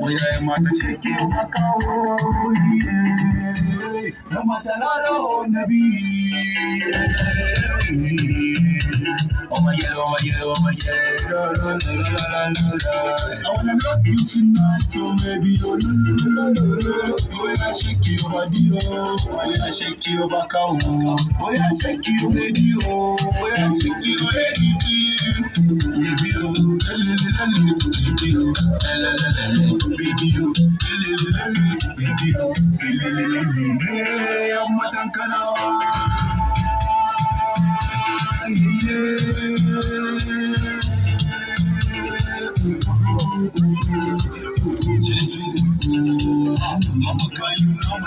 Oya ẹ máa tẹ̀sẹ̀ kí o máa ká oyè. Ẹ máa tẹ̀ lọ́rọ̀ nàbí. Ọmọ yẹn, ọmọ yẹn, ọmọ yẹn. I wanna love you tonight, oh baby, oh no no no no no. Oya shake your body, oh. Oya shake your back, oh. Oya shake your lady, oh. Oya shake your lady, baby, oh. Baby, oh. Baby, oh. Baby, oh. Hey, I'm a tankana. I'm a guy, you know,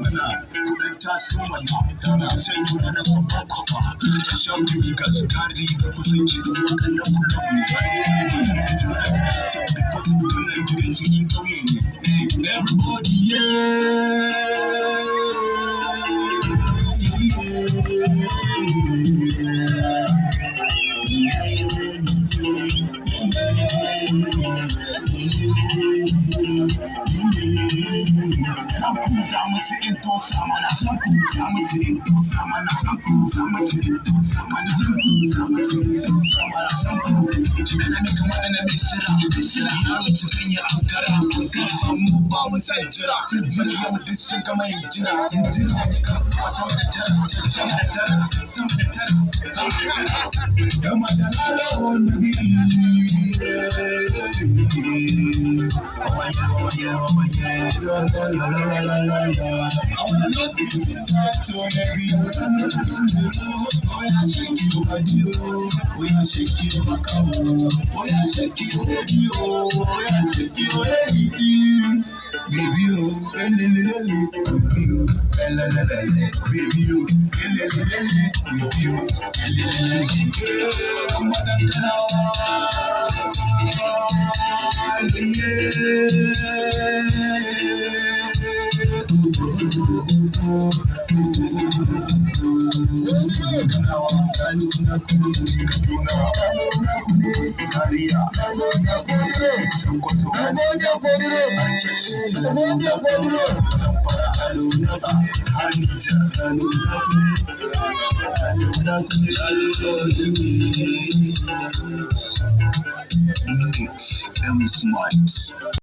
man. Couldn't touch someone now. I'm saying you wanna go back. I shall be because Cardi was a kid who walk and no could everybody, Sama sitting to Samana, Sama sitting to Samana, Sama sitting to Samana, Sama sitting to Samana, Sama. Children make a man and Mr. Haro to Kenya Ankara, some bomb said Jira, Jira, this thing come in Jira, some of the terror, some of the terror, some of the terror, some of the terror. The Madalala on the oh yeah, I wanna love you tonight, oh baby, oh yeah, shake your body, oh yeah, shake your back, oh yeah, shake your lady, oh yeah, shake your lady, baby, oh, baby, oh, baby, oh, baby, Mix M Smart.